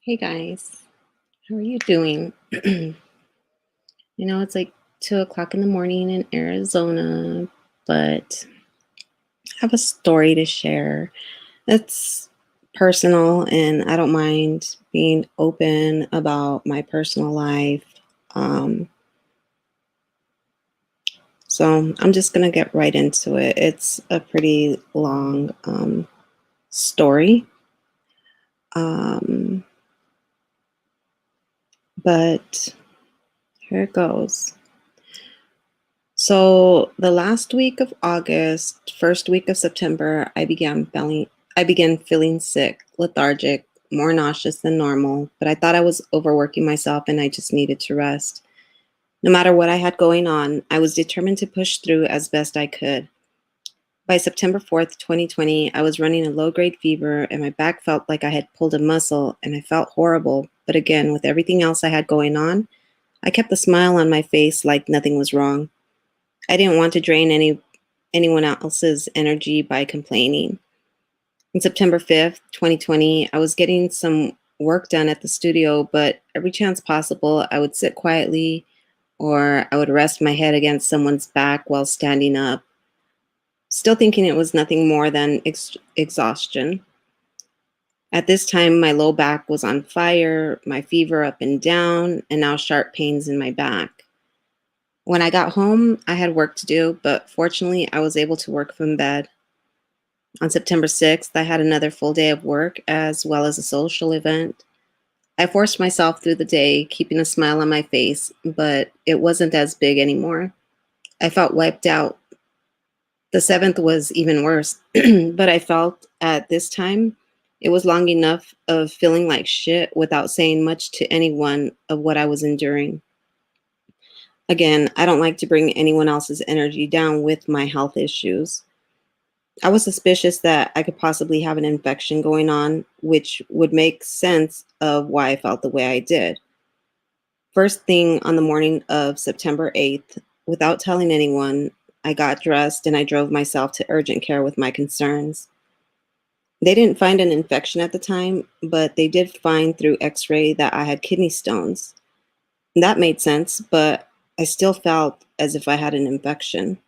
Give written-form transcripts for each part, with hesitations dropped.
Hey guys, how are you doing? It's like 2 o'clock in the morning in Arizona, but I have a story to share. It's personal, and I don't mind being open about my personal life. Um, so I'm just gonna get right into it. It's a pretty long story, um, but here it goes. So the last week of August, first week of September, I began feeling sick, lethargic, more nauseous than normal, but I thought I was overworking myself and I just needed to rest. No matter what I had going on, I was determined to push through as best I could. By September 4th, 2020, I was running a low-grade fever and my back felt like I had pulled a muscle and I felt horrible, but again, with everything else I had going on, I kept a smile on my face like nothing was wrong. I didn't want to drain anyone else's energy by complaining. On September 5th, 2020, I was getting some work done at the studio, but every chance possible, I would sit quietly or I would rest my head against someone's back while standing up, still thinking it was nothing more than exhaustion. At this time, my low back was on fire, my fever up and down, and now sharp pains in my back. When I got home, I had work to do, but fortunately, I was able to work from bed. On September 6th, I had another full day of work as well as a social event. I forced myself through the day, keeping a smile on my face, but it wasn't as big anymore. I felt wiped out. The 7th was even worse, but I felt at this time it was long enough of feeling like shit without saying much to anyone of what I was enduring. Again, I don't like to bring anyone else's energy down with my health issues. I was suspicious that I could possibly have an infection going on, which would make sense of why I felt the way I did. First thing on the morning of September 8th, without telling anyone, I got dressed and I drove myself to urgent care with my concerns. They didn't find an infection at the time, but they did find through x ray that I had kidney stones. That made sense, but I still felt as if I had an infection.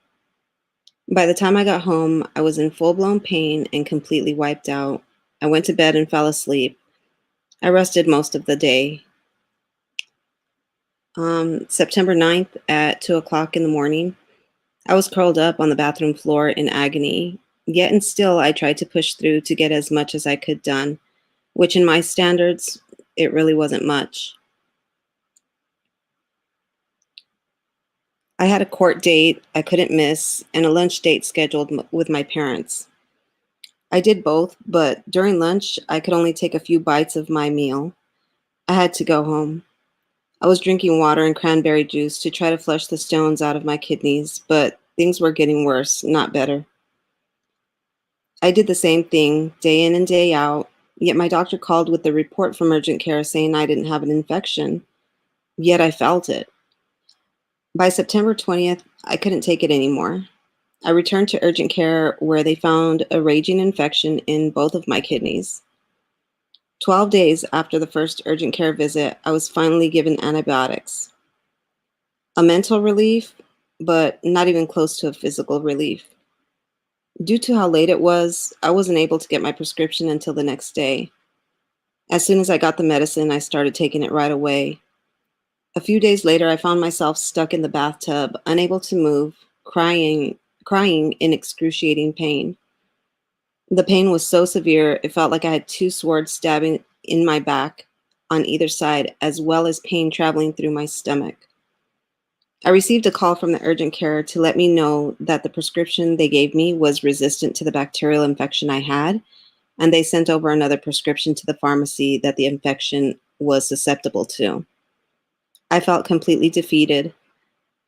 By the time I got home, I was in full blown pain and completely wiped out. I went to bed and fell asleep. I rested most of the day. September 9th at 2 o'clock in the morning, I was curled up on the bathroom floor in agony. Yet and still, I tried to push through to get as much as I could done, which in my standards, it really wasn't much. I had a court date I couldn't miss and a lunch date scheduled with my parents. I did both, but during lunch, I could only take a few bites of my meal. I had to go home. I was drinking water and cranberry juice to try to flush the stones out of my kidneys, but things were getting worse, not better. I did the same thing day in and day out, yet my doctor called with the report from urgent care saying I didn't have an infection, yet I felt it. By September 20th, I couldn't take it anymore. I returned to urgent care where they found a raging infection in both of my kidneys. 12 days after the first urgent care visit, I was finally given antibiotics. A mental relief, but not even close to a physical relief. Due to how late it was, I wasn't able to get my prescription until the next day. As soon as I got the medicine, I started taking it right away. A few days later, I found myself stuck in the bathtub, unable to move, crying in excruciating pain. The pain was so severe, it felt like I had two swords stabbing in my back on either side, as well as pain traveling through my stomach. I received a call from the urgent care to let me know that the prescription they gave me was resistant to the bacterial infection I had, and they sent over another prescription to the pharmacy that the infection was susceptible to. I felt completely defeated.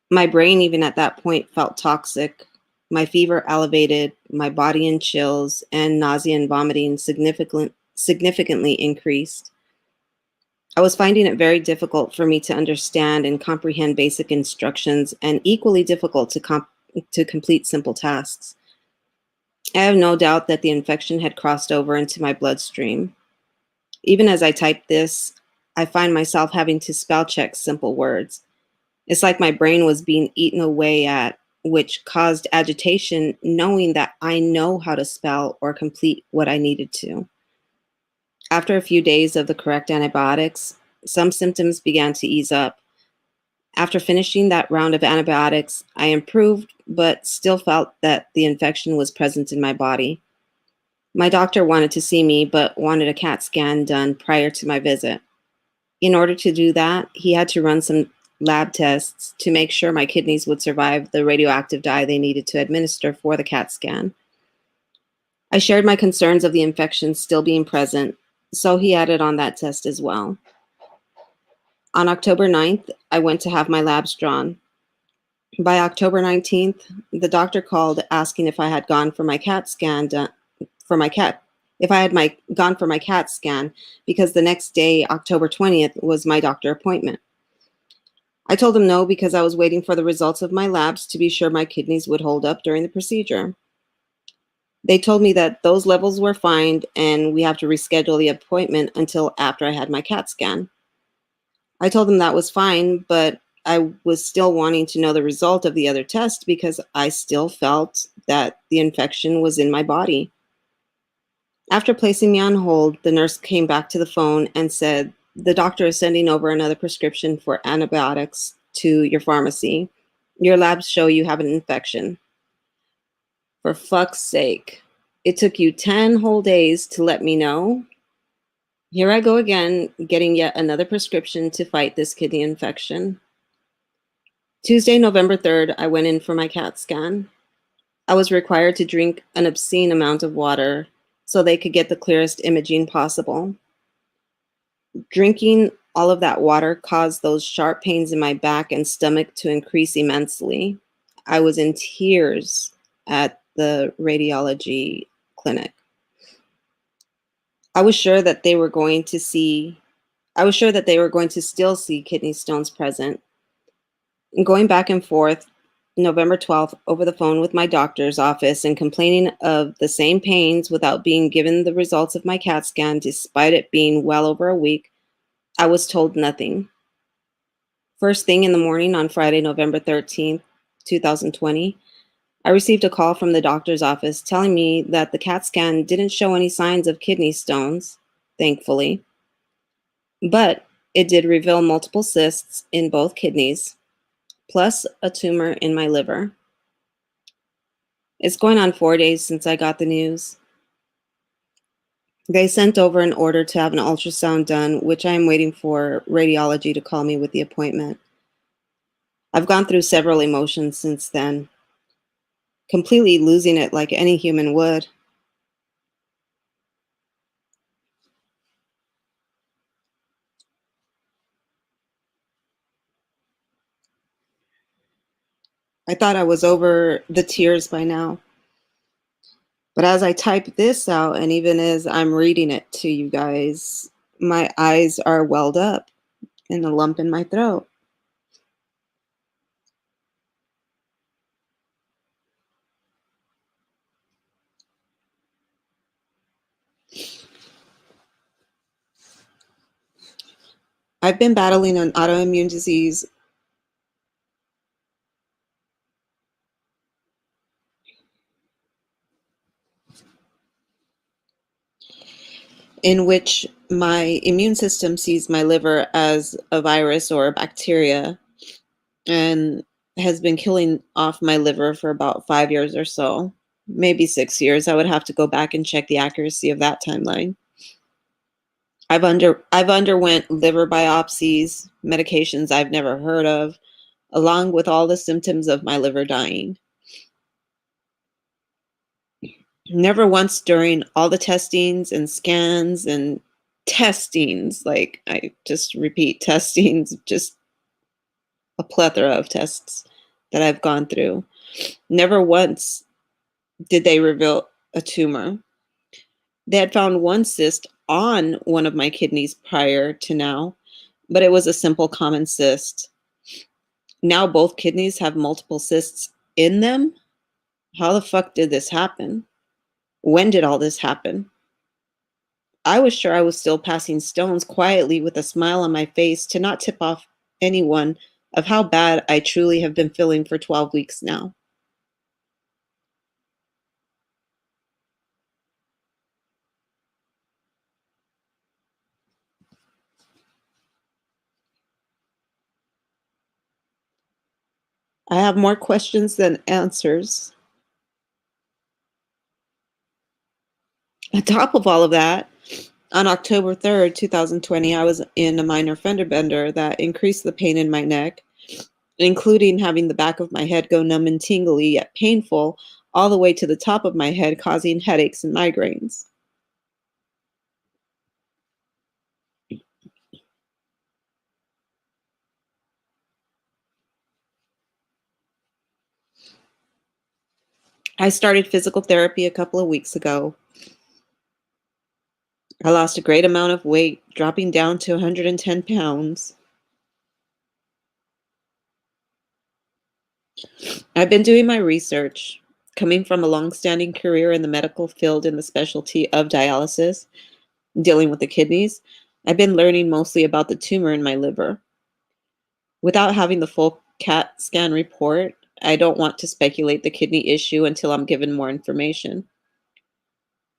My brain, even at that point, felt toxic. My fever elevated, my body in chills, and nausea and vomiting significantly increased. I was finding it very difficult for me to understand and comprehend basic instructions, and equally difficult to complete simple tasks. I have no doubt that the infection had crossed over into my bloodstream. Even as I type this, I find myself having to spell check simple words. It's like my brain was being eaten away at, which caused agitation knowing that I know how to spell or complete what I needed to. After a few days of the correct antibiotics, some symptoms began to ease up. After finishing that round of antibiotics, I improved, but still felt that the infection was present in my body. My doctor wanted to see me, but wanted a CAT scan done prior to my visit. In order to do that, he had to run some lab tests to make sure my kidneys would survive the radioactive dye they needed to administer for the CAT scan. I shared my concerns of the infection still being present, so he added on that test as well. On October 9th, I went to have my labs drawn. By October 19th, the doctor called asking if I had gone for my CAT scan for my cat if I had gone for my CAT scan because the next day, October 20th, was my doctor appointment. I told him no because I was waiting for the results of my labs to be sure my kidneys would hold up during the procedure. They told me that those levels were fine and we have to reschedule the appointment until after I had my CAT scan. I told them that was fine, but I was still wanting to know the result of the other test because I still felt that the infection was in my body. After placing me on hold, the nurse came back to the phone and said, "The doctor is sending over another prescription for antibiotics to your pharmacy. Your labs show you have an infection." For fuck's sake. It took you 10 whole days to let me know? Here I go again, getting yet another prescription to fight this kidney infection. Tuesday, November 3rd, I went in for my CAT scan. I was required to drink an obscene amount of water so they could get the clearest imaging possible. Drinking all of that water caused those sharp pains in my back and stomach to increase immensely. I was in tears at the radiology clinic. I was sure that they were going to see, I was sure that they were going to still see kidney stones present. And going back and forth, November 12th, over the phone with my doctor's office and complaining of the same pains without being given the results of my CAT scan, despite it being well over a week, I was told nothing. First thing in the morning on Friday, November 13th, 2020, I received a call from the doctor's office telling me that the CAT scan didn't show any signs of kidney stones, thankfully, but it did reveal multiple cysts in both kidneys, plus a tumor in my liver. It's going on 4 days since I got the news. They sent over an order to have an ultrasound done, which I am waiting for radiology to call me with the appointment. I've gone through several emotions since then, completely losing it like any human would. I thought I was over the tears by now. But as I type this out, and even as I'm reading it to you guys, my eyes are welled up and a lump in my throat. I've been battling an autoimmune disease in which my immune system sees my liver as a virus or a bacteria and has been killing off my liver for about 5 years or so, maybe 6 years. I would have to go back and check the accuracy of that timeline. I've underwent liver biopsies, medications I've never heard of, along with all the symptoms of my liver dying. Never once during all the testings and scans and testings, like I just repeat testings, just a plethora of tests that I've gone through. Never once did they reveal a tumor. They had found one cyst on one of my kidneys prior to now, but it was a simple common cyst. Now both kidneys have multiple cysts in them. How the fuck did this happen? When did all this happen? I was sure I was still passing stones quietly with a smile on my face to not tip off anyone of how bad I truly have been feeling for 12 weeks now. I have more questions than answers. On top of all of that, on October 3rd, 2020, I was in a minor fender bender that increased the pain in my neck, including having the back of my head go numb and tingly yet painful all the way to the top of my head, causing headaches and migraines. I started physical therapy a couple of weeks ago. I lost a great amount of weight, dropping down to 110 pounds. I've been doing my research. Coming from a long-standing career in the medical field in the specialty of dialysis, dealing with the kidneys, I've been learning mostly about the tumor in my liver. Without having the full CAT scan report, I don't want to speculate the kidney issue until I'm given more information.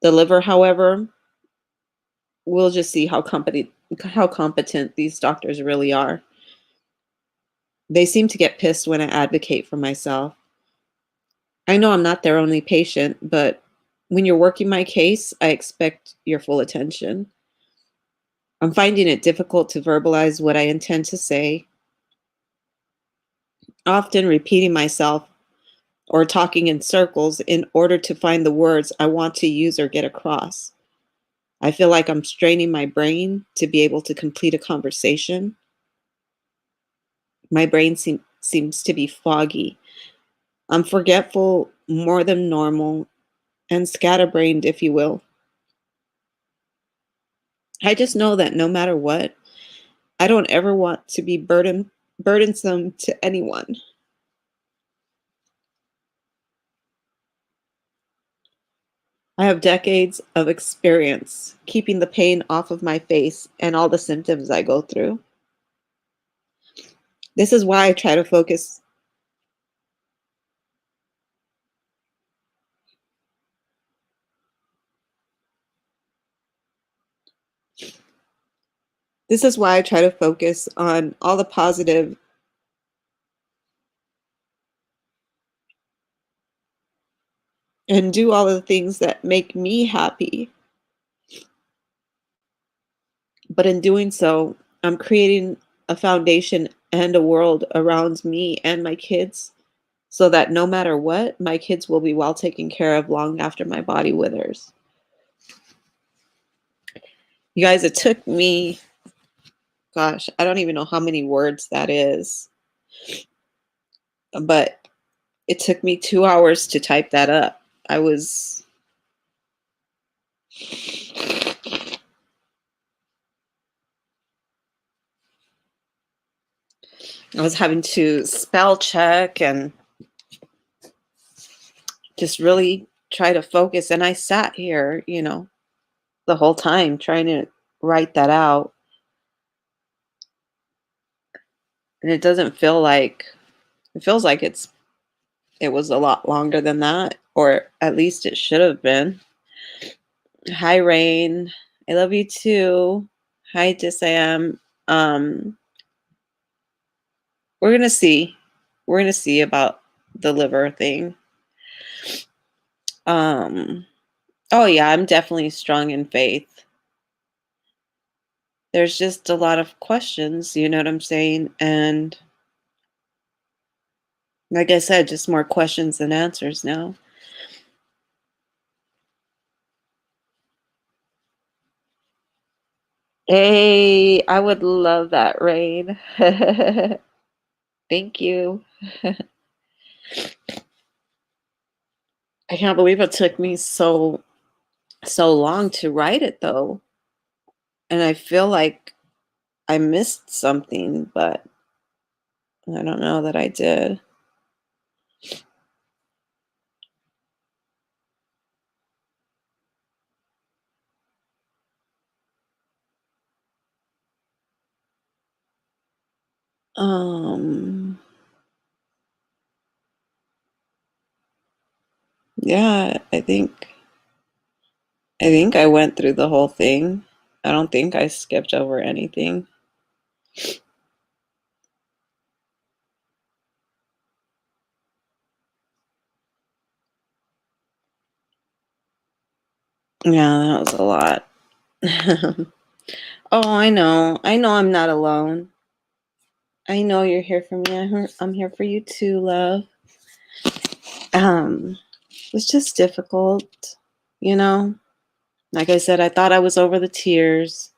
The liver, however, we'll just see how competent these doctors really are. They seem to get pissed when I advocate for myself. I know I'm not their only patient, but when you're working my case, I expect your full attention. I'm finding it difficult to verbalize what I intend to say, often repeating myself or talking in circles in order to find the words I want to use or get across. I feel like I'm straining my brain to be able to complete a conversation. My brain seems to be foggy. I'm forgetful more than normal and scatterbrained, if you will. I just know that no matter what, I don't ever want to be burdensome to anyone. I have decades of experience keeping the pain off of my face and all the symptoms I go through. This is why I try to focus. This is why I try to focus on all the positive and do all of the things that make me happy. But in doing so, I'm creating a foundation and a world around me and my kids so that no matter what, my kids will be well taken care of long after my body withers. You guys, it took me, gosh, I don't even know how many words that is, but it took me 2 hours to type that up. I was I was having to spell check and just really try to focus. And I sat here, the whole time trying to write that out. And it feels like it was a lot longer than that, or at least it should have been. Hi, Rain. I love you too. Hi, Disam. Um, we're gonna see. We're gonna see about the liver thing. Um, oh yeah, I'm definitely strong in faith. There's just a lot of questions, you know what I'm saying? And like I said, just more questions than answers now. Hey, I would love that, Rain. Thank you. I can't believe it took me so long to write it though. And I feel like I missed something, but I don't know that I did. Um, yeah, I think I went through the whole thing. I don't think I skipped over anything. Yeah, that was a lot. Oh, I know. I know I'm not alone. I know you're here for me. I'm here for you too, love. Um, it's just difficult, you know? Like I said, I thought I was over the tears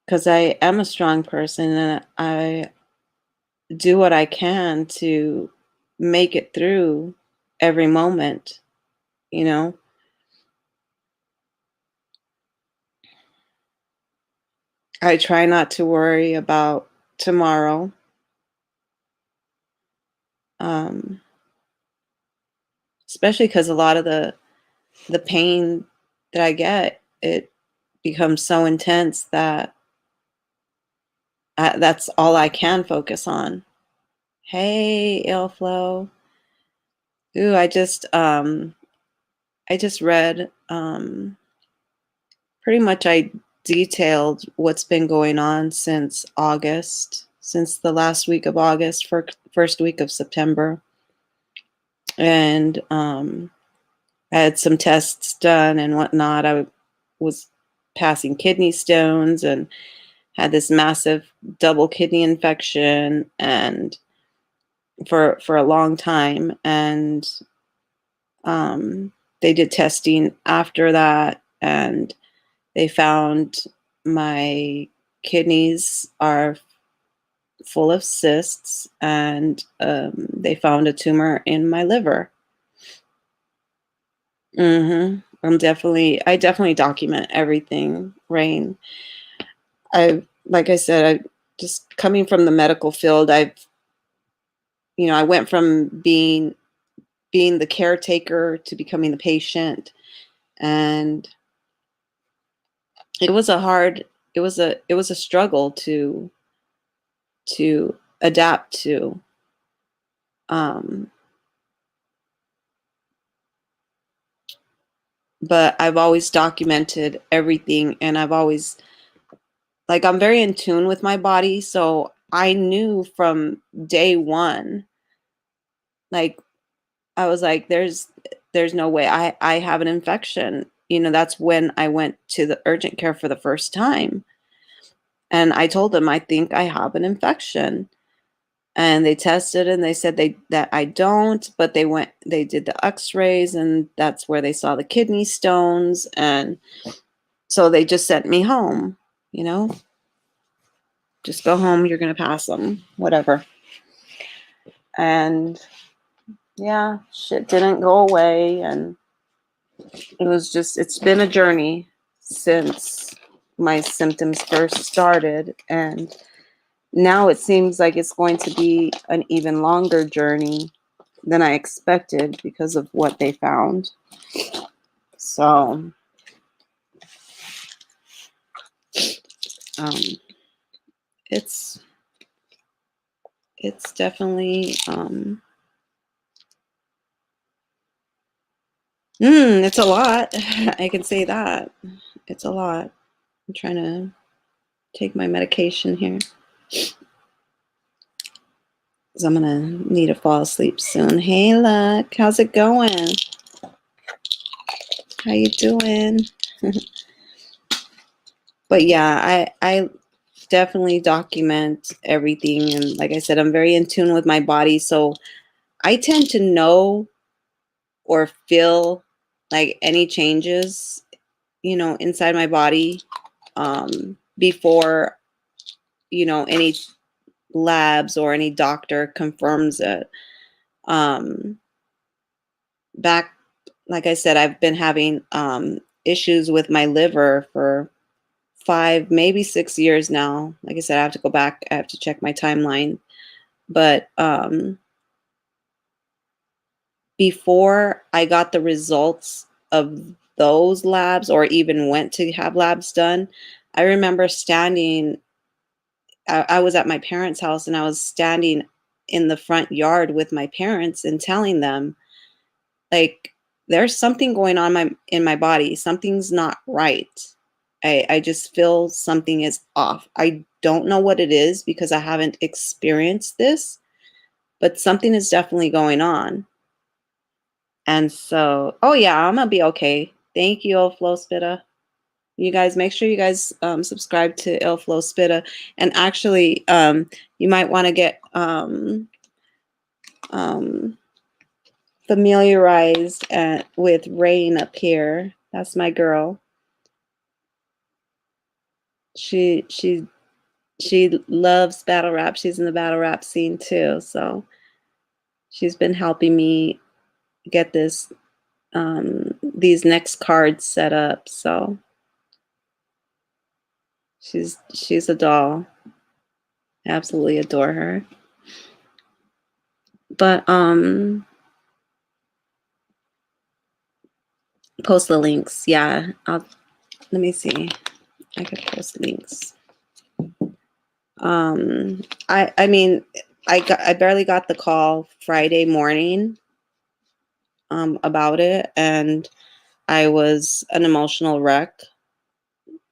because I am a strong person and I do what I can to make it through every moment, you know? I try not to worry about tomorrow, um, especially because a lot of the pain that I get, it becomes so intense that that's all I can focus on. Hey, Ilflow. Ooh, I just read pretty much I detailed what's been going on since August, since the last week of August, for first week of September. And I had some tests done and whatnot. I was passing kidney stones and had this massive double kidney infection and for a long time. And they did testing after that, and they found my kidneys are full of cysts, and they found a tumor in my liver. I definitely document everything, Rain. Like I said, I just coming from the medical field. I went from being the caretaker to becoming the patient, and it was a hard, it was a struggle to adapt to. Um, but I've always documented everything, and I've always, like, I'm very in tune with my body, so I knew from day one, like, I was like, there's no way I have an infection. That's when I went to the urgent care for the first time. And I told them I think I have an infection. And they tested and they said that I don't, but they did the x-rays, and that's where they saw the kidney stones, and so they just sent me home, you know. Just go home, you're going to pass them, whatever. And yeah, shit didn't go away, and it's been a journey since my symptoms first started, and now it seems like it's going to be an even longer journey than I expected because of what they found. So, um, it's it's definitely it's a lot. I can say that. It's a lot. I'm trying to take my medication here because I'm gonna need to fall asleep soon. Hey, Luck, how's it going? How you doing? But yeah, I definitely document everything, and like I said, I'm very in tune with my body, so I tend to know or feel like any changes, inside my body, before any labs or any doctor confirms it. um Back, like I said, I've been having issues with my liver for 5, maybe 6 years now. Like I said, I have to go back, I have to check my timeline, but before I got the results of those labs or even went to have labs done, I remember standing I was at my parents' house and I was standing in the front yard with my parents and telling them, like, there's something going on in my body. Something's not right. I just feel something is off. I don't know what it is because I haven't experienced this, but something is definitely going on. And so, oh yeah, I'm gonna be okay. Thank you, Old Flow Spitta. You guys, make sure you guys subscribe to Il Flow Spitta. And actually, you might want to get um, familiarized with Rain up here. That's my girl. She loves battle rap. She's in the battle rap scene too. So she's been helping me get these next cards set up. So she's a doll. Absolutely adore her. But post the links. Yeah, let me see. I could post links. I mean, I barely got the call Friday morning about it, and I was an emotional wreck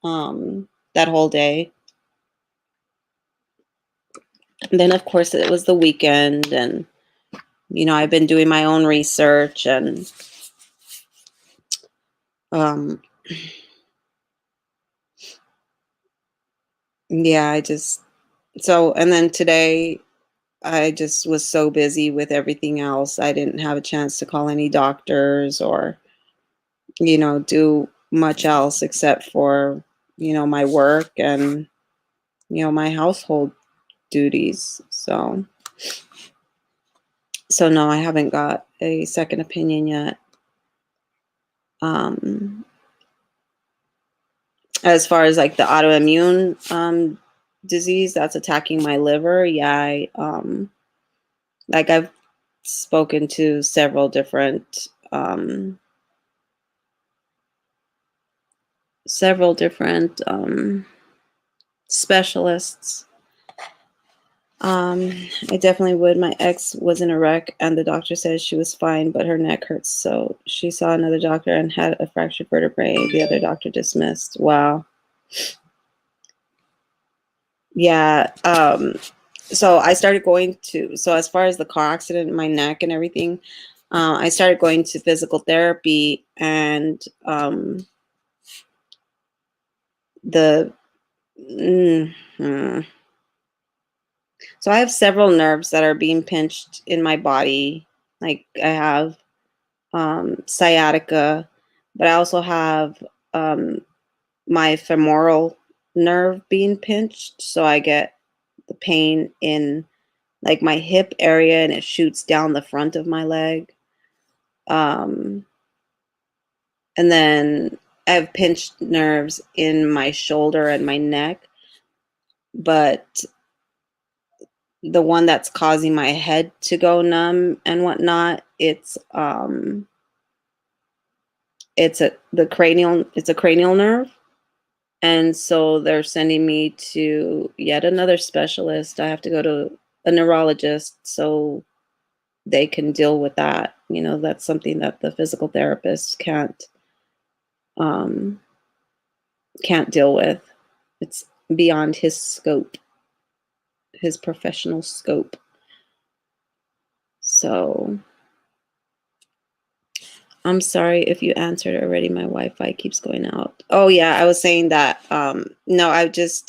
that whole day. And then of course it was the weekend, and I've been doing my own research, and um yeah, and then today I just was so busy with everything else. I didn't have a chance to call any doctors or do much else except for my work and my household duties. So no, I haven't got a second opinion yet. As far as like the autoimmune disease that's attacking my liver, yeah, like I've spoken to several different specialists. I definitely would. My ex was in a wreck and the doctor said she was fine, but her neck hurts. So she saw another doctor and had a fractured vertebrae. The other doctor dismissed. Wow. Yeah. So I started so as far as the car accident, my neck and everything, I started going to physical therapy, and the mm, so I have several nerves that are being pinched in my body. Like I have sciatica, but I also have my femoral nerve being pinched. So I get the pain in like my hip area, and it shoots down the front of my leg. Um, and then I have pinched nerves in my shoulder and my neck, but the one that's causing my head to go numb and whatnot, it's a cranial nerve. And so they're sending me to yet another specialist. I have to go to a neurologist so they can deal with that. That's something that the physical therapist um, can't deal with. It's beyond his scope, his professional scope. So I'm sorry if you answered already. My Wi-Fi keeps going out. Oh yeah, I was saying that. No, I just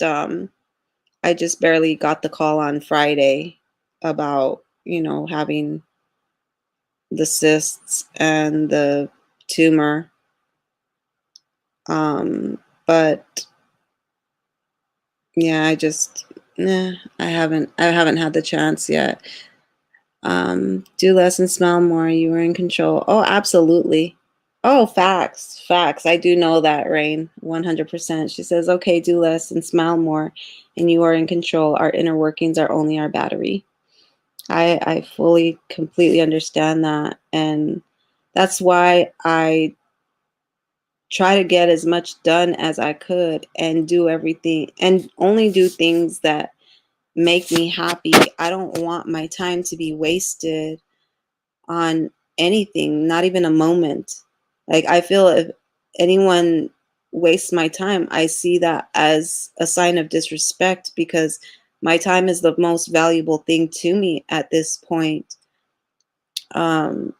barely got the call on Friday about having the cysts and the tumor. But yeah, I haven't had the chance yet. Do less and smile more. You were in control. Oh, absolutely. Oh, facts. Facts. I do know that, Rain. 100%. She says, okay, do less and smile more, and you are in control. Our inner workings are only our battery. I fully, completely understand that. And that's why I try to get as much done as I could and do everything and only do things that make me happy. I don't want my time to be wasted on anything, not even a moment. Like, I feel if anyone wastes my time, I see that as a sign of disrespect, because my time is the most valuable thing to me at this point. Now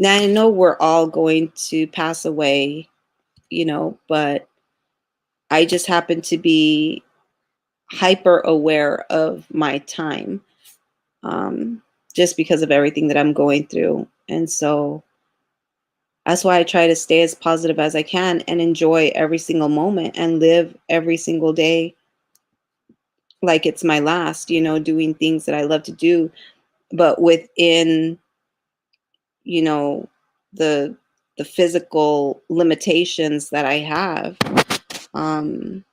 I know we're all going to pass away, but I just happen to be hyper aware of my time, um, just because of everything that I'm going through. And so that's why I try to stay as positive as I can and enjoy every single moment and live every single day like it's my last, doing things that I love to do, but within, you know, the the physical limitations that I have. Um,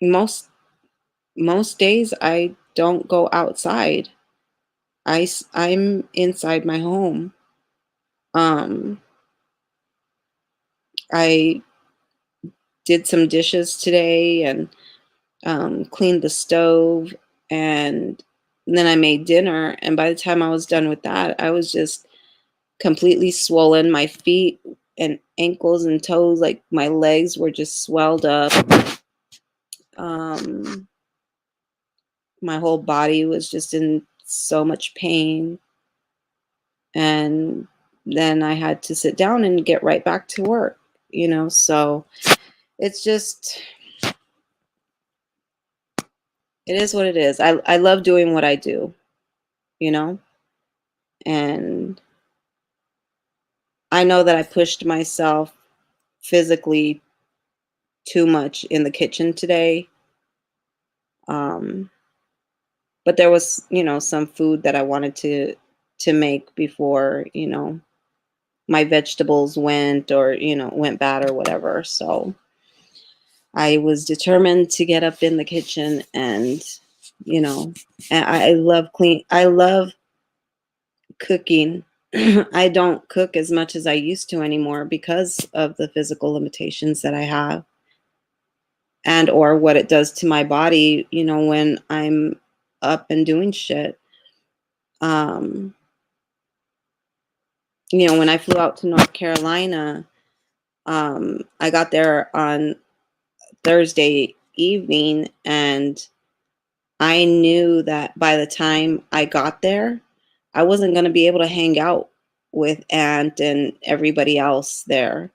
most most days I don't go outside. I'm inside my home. Um, I did some dishes today and cleaned the stove, and then I made dinner. And by the time I was done with that, I was just completely swollen. My feet and ankles and toes, like my legs were just swelled up. Um, my whole body was just in so much pain. And then I had to sit down and get right back to work, So it's just, it is what it is. I love doing what I do, you know? And I know that I pushed myself physically too much in the kitchen today. Um, but there was, some food that I wanted to make before, my vegetables went bad or whatever. So I was determined to get up in the kitchen and, you know, and I love cooking. I don't cook as much as I used to anymore because of the physical limitations that I have, and or what it does to my body, when I'm up and doing shit. Um, when I flew out to North Carolina, I got there on Thursday evening, and I knew that by the time I got there, I wasn't going to be able to hang out with Aunt and everybody else there.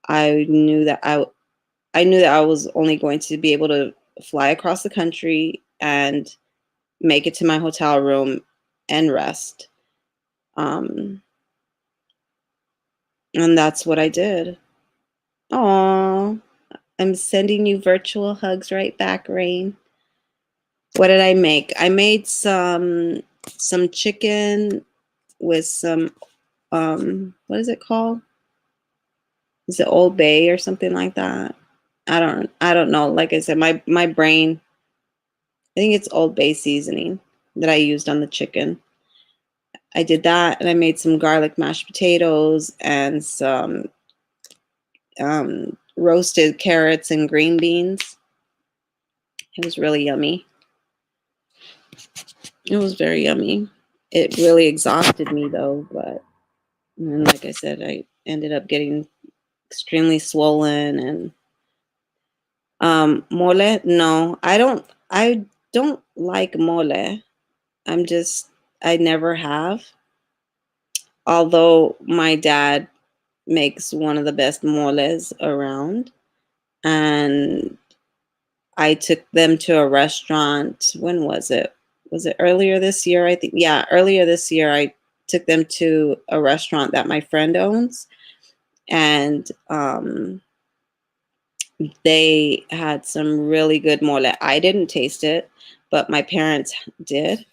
I knew that I was only going to be able to fly across the country and make it to my hotel room and rest. Um, and that's what I did. Oh, I'm sending you virtual hugs right back, Rain. What did I make? I made some chicken with some what is it called? Is it Old Bay or something like that? I don't know. Like I said, my brain, I think it's Old Bay seasoning that I used on the chicken. I did that, and I made some garlic mashed potatoes and some roasted carrots and green beans. It was really yummy. It was very yummy. It really exhausted me though, but and like I said, I ended up getting extremely swollen. And mole, no, I don't like mole. I'm just I never have. Although my dad makes one of the best moles around, and I took them to a restaurant. When was it? Was it earlier this year? I think, yeah, earlier this year, I took them to a restaurant that my friend owns, and they had some really good mole. I didn't taste it, but my parents did.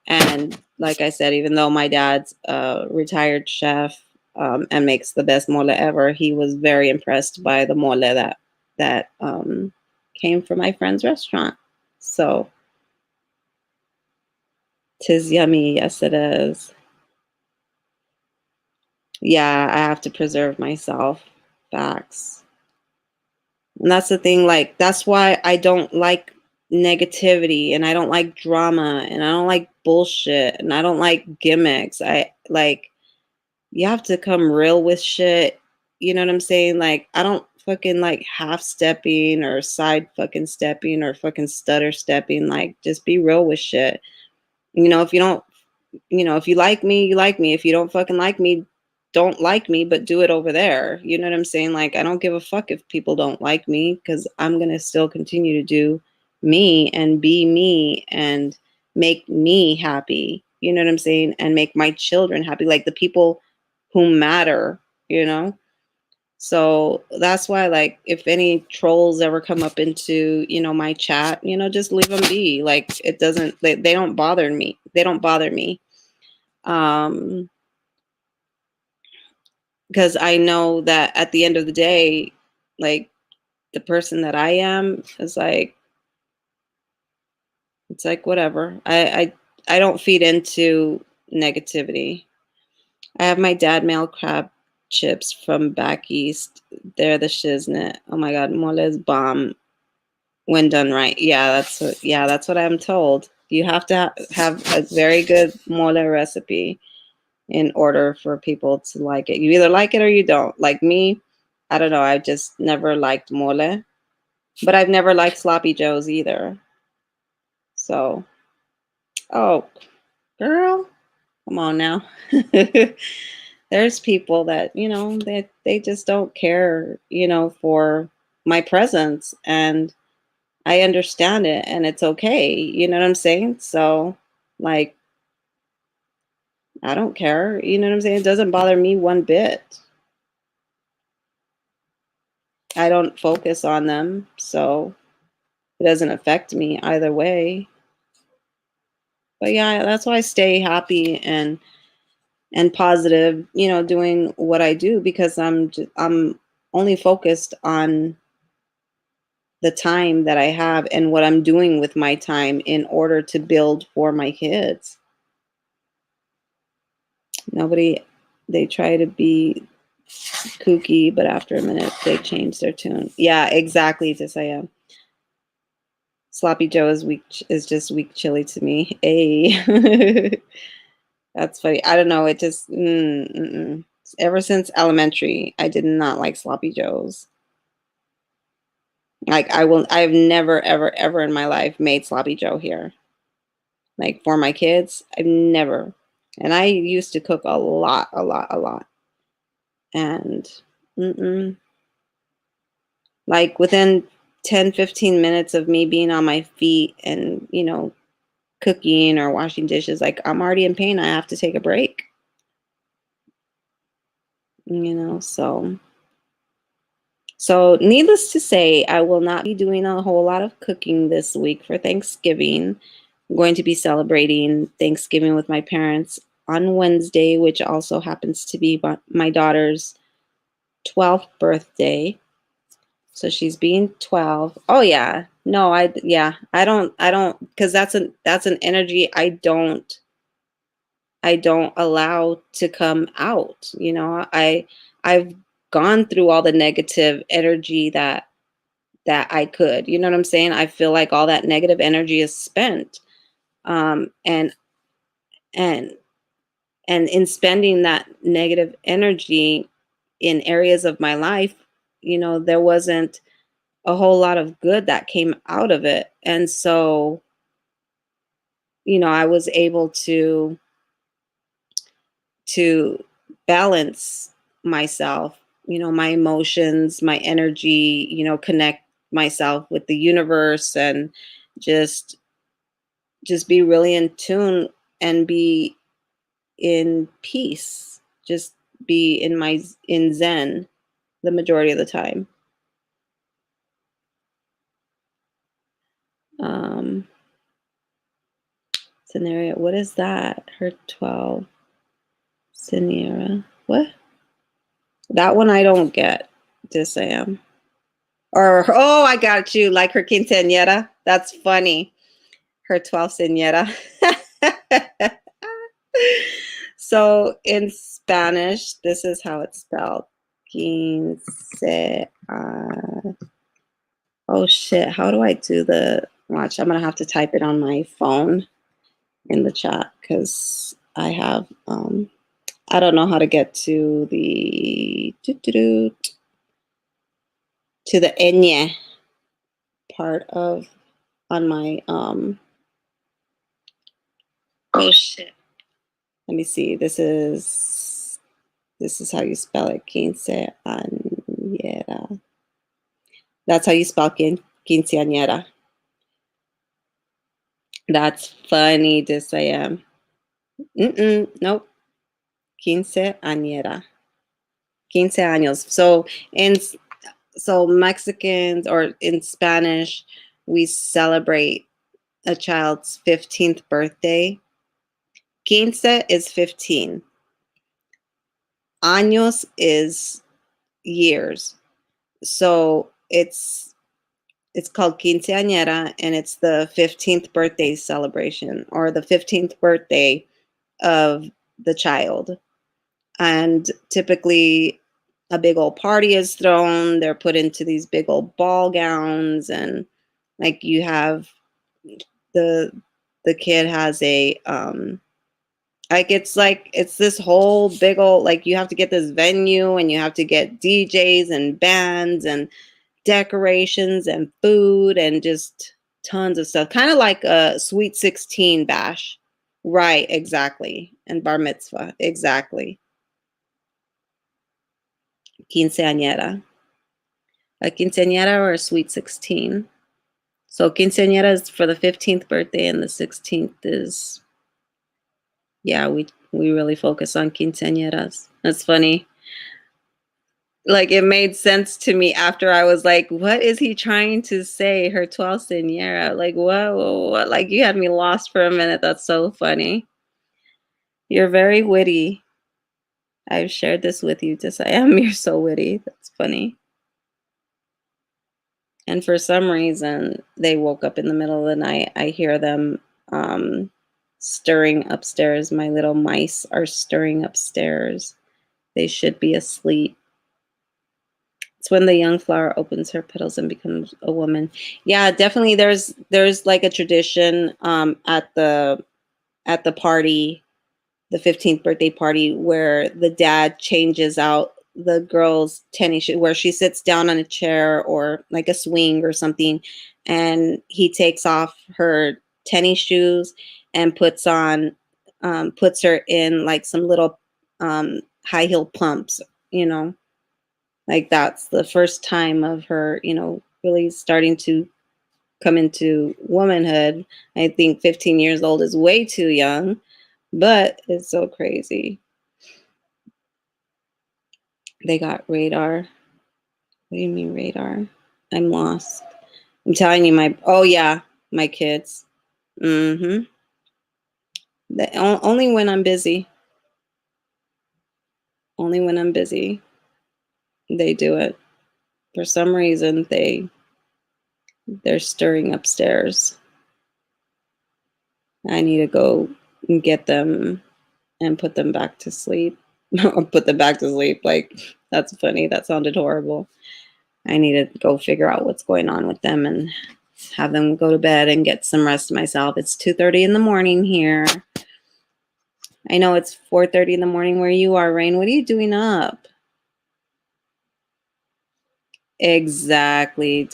And like I said, even though my dad's a retired chef, and makes the best mole ever, he was very impressed by the mole that came from my friend's restaurant. So 'tis yummy. Yes, it is. Yeah, I have to preserve myself. Facts. And that's the thing. Like, that's why I don't like negativity, and I don't like drama, and I don't like bullshit, and I don't like gimmicks. I like you have to come real with shit. You know what I'm saying? Like, I don't fucking like half stepping or side fucking stepping or fucking stutter stepping. Like, just be real with shit. If you don't, if you like me, you like me. If you don't fucking like me, don't like me, but do it over there. You know what I'm saying? Like, I don't give a fuck if people don't like me, because I'm going to still continue to do me and be me and make me happy. You know what I'm saying? And make my children happy. Like the people who matter, you know? So that's why, like, if any trolls ever come up into, my chat, just leave them be. Like, it doesn't, they don't bother me. They don't bother me. Um, because I know that at the end of the day, like, the person that I am is like, it's like, whatever. I don't feed into negativity. I have my dad mail crab chips from back east. They're the shiznit. Oh my god, mole is bomb when done right. Yeah, that's what I'm told. You have to have a very good mole recipe in order for people to like it. You either like it or you don't. Like me, I don't know. I just never liked mole, but I've never liked sloppy joes either. So, oh, girl, come on now. There's people that, they just don't care, for my presence, and I understand it, and it's okay. You know what I'm saying? So, like, I don't care. You know what I'm saying? It doesn't bother me one bit. I don't focus on them, so it doesn't affect me either way. But yeah, that's why I stay happy and positive, doing what I do, because I'm only focused on the time that I have and what I'm doing with my time in order to build for my kids. Nobody, they try to be kooky, but after a minute they change their tune. Yeah, exactly. Just I am. Sloppy Joe is just weak chili to me. Hey, that's funny. I don't know. It just ever since elementary, I did not like sloppy joes. Like, I've never ever ever in my life made sloppy joe here. Like, for my kids, I've never. And I used to cook a lot, a lot, a lot. And like within 10-15 minutes of me being on my feet and, cooking or washing dishes, like, I'm already in pain. I have to take a break. So needless to say, I will not be doing a whole lot of cooking this week for Thanksgiving. I'm going to be celebrating Thanksgiving with my parents on Wednesday, which also happens to be my daughter's 12th birthday. So she's being 12. Oh yeah. No, I don't, because that's an energy I don't allow to come out. I've gone through all the negative energy that I could. You know what I'm saying? I feel like all that negative energy is spent. And and and in spending that negative energy in areas of my life, there wasn't a whole lot of good that came out of it. And so, I was able to balance myself, my emotions, my energy, connect myself with the universe, and just just be really in tune and be in peace. Just be in zen the majority of the time. Um Scenario, what is that? Her 12 Scenera. What? That one I don't get. Just Sam. Or, oh, I got you. Like her quinceañera. That's funny. Her 12 Señora. So in Spanish, this is how it's spelled. Quince. Oh shit. How do I do the Watch, I'm gonna have to type it on my phone in the chat because I don't know how to get to the to the enye part of on my oh shit. Let me see. This is how you spell it. Quinceañera. That's how you spell quinceañera. That's funny, this I am. Nope. Quinceañera. Quince años. So Mexicans or in Spanish, we celebrate a child's 15th birthday. Quince is 15. Años is years. So it's called quinceañera, and it's the 15th birthday celebration or the 15th birthday of the child. And typically a big old party is thrown. They're put into these big old ball gowns, and like you have the kid has a it's this whole big old, like you have to get this venue and you have to get DJs and bands and decorations and food and just tons of stuff. Kind of like a sweet 16 bash. Right, exactly. And bar mitzvah, exactly. Quinceañera. A quinceañera or a sweet 16. So quinceañera is for the 15th birthday and the 16th is, yeah, we really focus on quinceañeras. That's funny. Like it made sense to me after I was like, what is he trying to say? Her twelceañera. Like, what? Like you had me lost for a minute. That's so funny. You're very witty. I've shared this with you. Just I am. You're so witty. That's funny. And for some reason, they woke up in the middle of the night. I hear them stirring upstairs. My little mice are stirring upstairs. They should be asleep. It's when the young flower opens her petals and becomes a woman. Yeah, definitely. There's like a tradition at the party, the 15th birthday party, where the dad changes out the girl's tennis shoe, where she sits down on a chair or like a swing or something, and he takes off her tennis shoes and puts her in like some little high heel pumps, you know, like that's the first time of her, really starting to come into womanhood. I think 15 years old is way too young, but it's so crazy. They got radar. What do you mean radar? I'm lost. I'm telling you, oh yeah, my kids. Mm-hmm. Only when I'm busy. Only when I'm busy, they do it. For some reason, they're stirring upstairs. I need to go and get them and put them back to sleep. Put them back to sleep. Like, that's funny. That sounded horrible. I need to go figure out what's going on with them and have them go to bed and get some rest myself. It's 2:30 in the morning here. I know it's 4:30 in the morning where you are, Rain. What are you doing up? Exactly.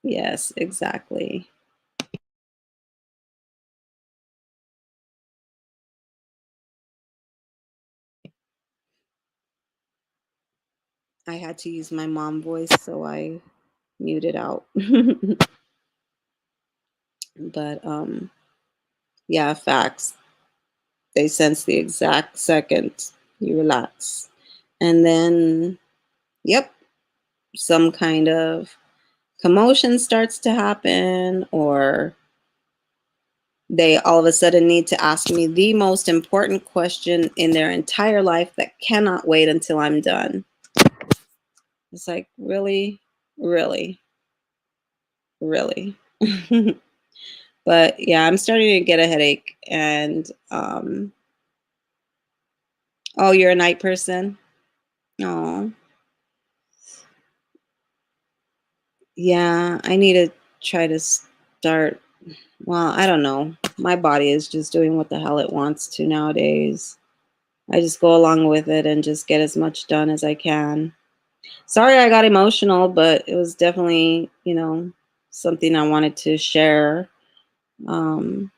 Yes, exactly. I had to use my mom voice, so I muted out. But yeah, facts. They sense the exact second you relax. And then, yep, some kind of commotion starts to happen, or they all of a sudden need to ask me the most important question in their entire life that cannot wait until I'm done. It's like, really, really, really. But yeah, I'm starting to get a headache. And oh, you're a night person? Oh, yeah. I need to try to start start, well, I don't know. My body is just doing what the hell it wants to nowadays. I just go along with it and just get as much done as I can. Sorry I got emotional, but it was definitely, something I wanted to share. Um,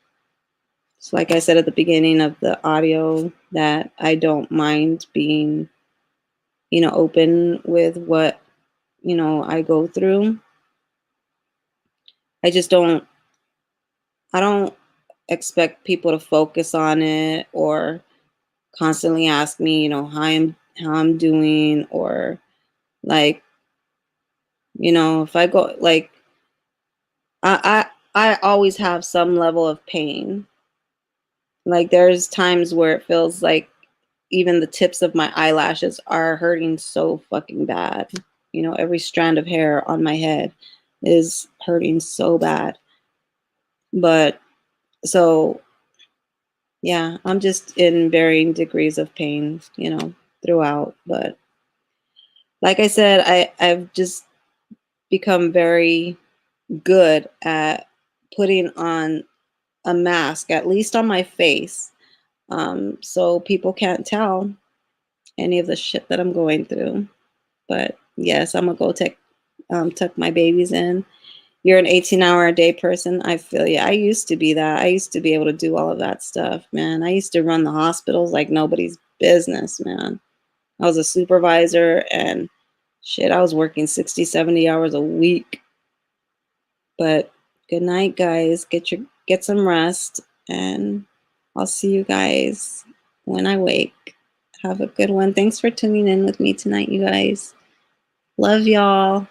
so like I said at the beginning of the audio, that I don't mind being, open with what, I go through. I just I don't expect people to focus on it or constantly ask me, how I'm doing, or like, if I go like I always have some level of pain. Like there's times where it feels like even the tips of my eyelashes are hurting so fucking bad. Every strand of hair on my head is hurting so bad. But so yeah, I'm just in varying degrees of pain, throughout. But like I said, I've just become very good at putting on a mask, at least on my face, so people can't tell any of the shit that I'm going through. But yes, I'm gonna go tuck my babies in. You're an 18-hour a day person. I feel you. I used to be that. I used to be able to do all of that stuff, man. I used to run the hospitals like nobody's business, man. I was a supervisor and shit, I was working 60, 70 hours a week. But good night, guys. Get some rest, and I'll see you guys when I wake. Have a good one. Thanks for tuning in with me tonight, you guys. Love y'all.